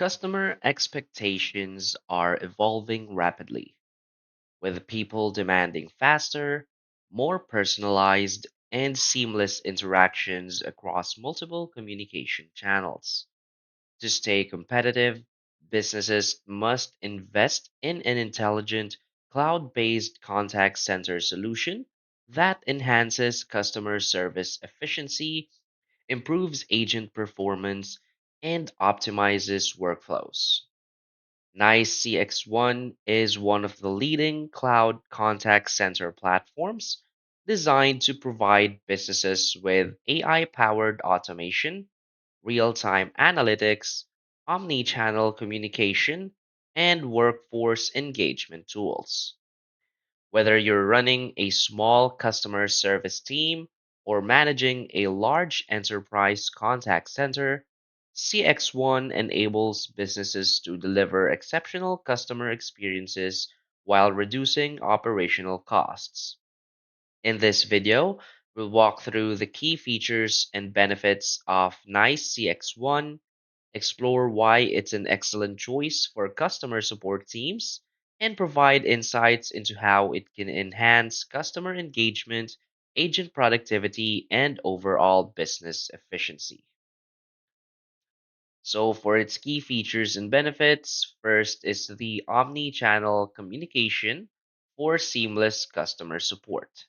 Customer expectations are evolving rapidly, with people demanding faster, more personalized, and seamless interactions across multiple communication channels. To stay competitive, businesses must invest in an intelligent, cloud based contact center solution that enhances customer service efficiency, improves agent performance, and optimizes workflows. NICE CX1 is one of the leading cloud contact center platforms designed to provide businesses with AI powered automation, real time analytics, omni channel communication, and workforce engagement tools. Whether you're running a small customer service team or managing a large enterprise contact center, CX1 enables businesses to deliver exceptional customer experiences while reducing operational costs. In this video, we'll walk through the key features and benefits of NICE CX1, explore why it's an excellent choice for customer support teams, and provide insights into how it can enhance customer engagement, agent productivity, and overall business efficiency. So, for its key features and benefits, first is the omni channel communication for seamless customer support.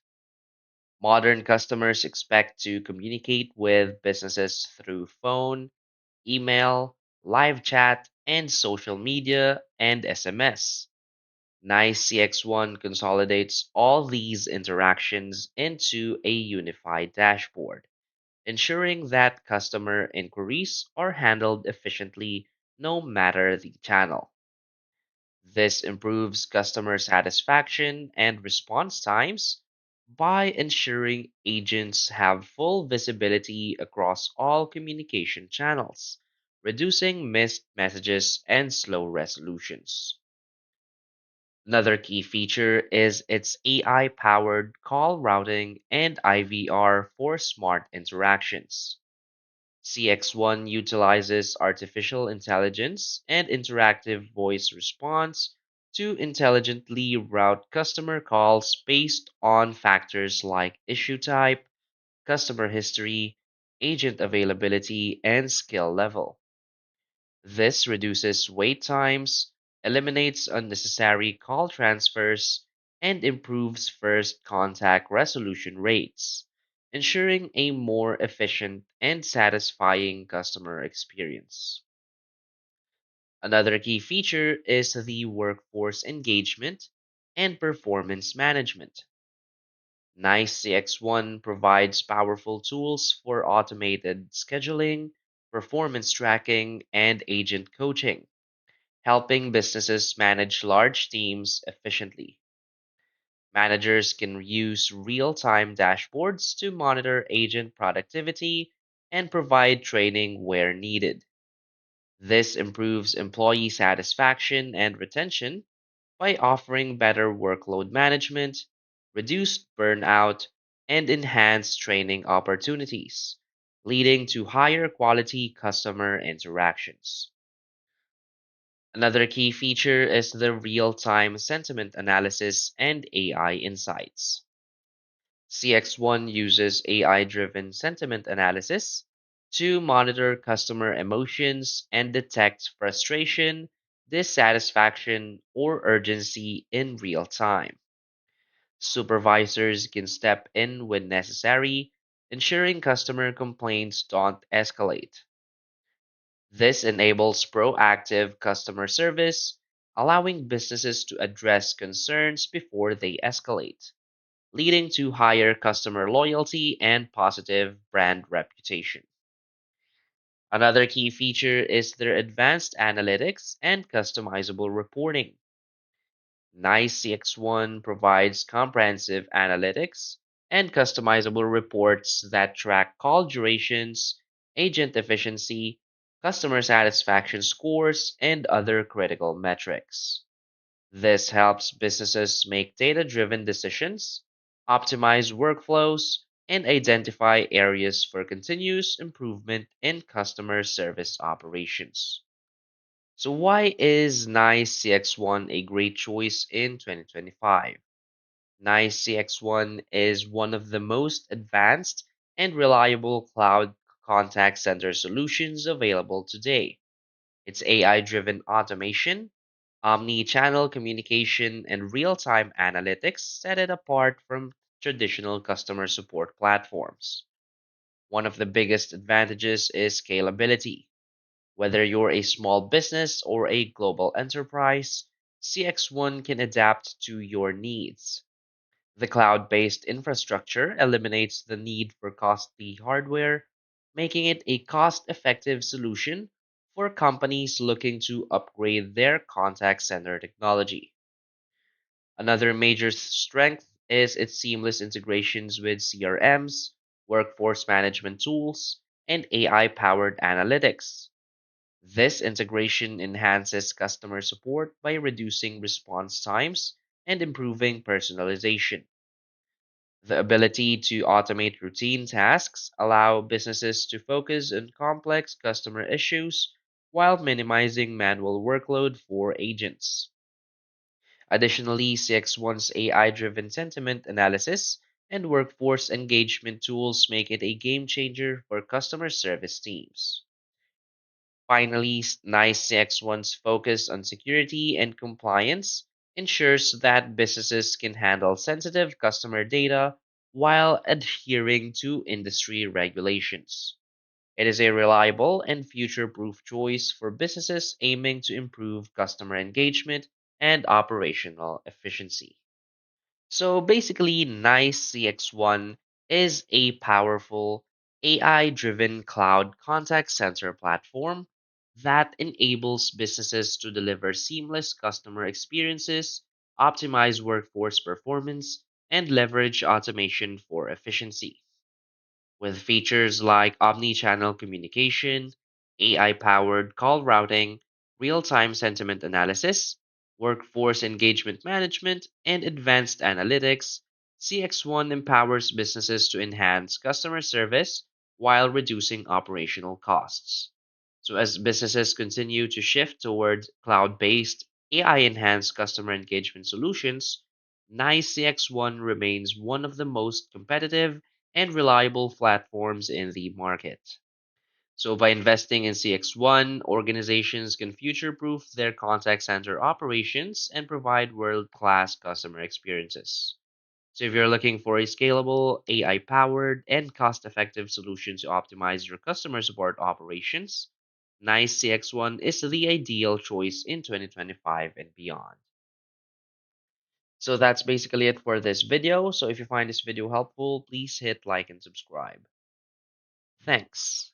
Modern customers expect to communicate with businesses through phone, email, live chat, and social media and SMS. NICE CX1 consolidates all these interactions into a unified dashboard, ensuring that customer inquiries are handled efficiently no matter the channel. This improves customer satisfaction and response times by ensuring agents have full visibility across all communication channels, reducing missed messages and slow resolutions. Another key feature is its AI powered call routing and IVR for smart interactions. CX1 utilizes artificial intelligence and interactive voice response to intelligently route customer calls based on factors like issue type, customer history, agent availability, and skill level. This reduces wait times, eliminates unnecessary call transfers, and improves first contact resolution rates, ensuring a more efficient and satisfying customer experience. Another key feature is the workforce engagement and performance management. NICE CX1 provides powerful tools for automated scheduling, performance tracking, and agent coaching, helping businesses manage large teams efficiently. Managers can use real time dashboards to monitor agent productivity and provide training where needed. This improves employee satisfaction and retention by offering better workload management, reduced burnout, and enhanced training opportunities, leading to higher quality customer interactions. Another key feature is the real time sentiment analysis and AI insights. CX1 uses AI driven sentiment analysis to monitor customer emotions and detect frustration, dissatisfaction, or urgency in real time. Supervisors can step in when necessary, ensuring customer complaints don't escalate. This enables proactive customer service, allowing businesses to address concerns before they escalate, leading to higher customer loyalty and positive brand reputation. Another key feature is their advanced analytics and customizable reporting. NICE CX1 provides comprehensive analytics and customizable reports that track call durations, agent efficiency, customer satisfaction scores, and other critical metrics. This helps businesses make data driven decisions, optimize workflows, and identify areas for continuous improvement in customer service operations. So, why is Nice CX1 a great choice in 2025? Nice CX1 is one of the most advanced and reliable cloud contact center solutions available today. Its AI driven automation, omni channel communication, and real time analytics set it apart from traditional customer support platforms. One of the biggest advantages is scalability. Whether you're a small business or a global enterprise, CX1 can adapt to your needs. The cloud based infrastructure eliminates the need for costly hardware, making it a cost effective solution for companies looking to upgrade their contact center technology. Another major strength is its seamless integrations with CRMs, workforce management tools, and AI powered analytics. This integration enhances customer support by reducing response times and improving personalization. The ability to automate routine tasks allow businesses to focus on complex customer issues while minimizing manual workload for agents. Additionally, CX1's AI-driven sentiment analysis and workforce engagement tools make it a game changer for customer service teams. Finally, NICE CX1's focus on security and compliance ensures that businesses can handle sensitive customer data while adhering to industry regulations. It is a reliable and future proof choice for businesses aiming to improve customer engagement and operational efficiency. So basically, NICE CX1 is a powerful AI driven cloud contact center platform that enables businesses to deliver seamless customer experiences, optimize workforce performance, and leverage automation for efficiency. With features like omni-channel communication, AI-powered call routing, real-time sentiment analysis, workforce engagement management, and advanced analytics, CX1 empowers businesses to enhance customer service while reducing operational costs. So as businesses continue to shift toward cloud-based, AI-enhanced customer engagement solutions, NICE CX1 remains one of the most competitive and reliable platforms in the market. So, by investing in CX1, organizations can future proof their contact center operations and provide world class customer experiences. So, if you're looking for a scalable, AI powered, and cost effective solution to optimize your customer support operations, NICE CX1 is the ideal choice in 2025 and beyond. So that's basically it for this video. So if you find this video helpful, please hit like and subscribe. Thanks.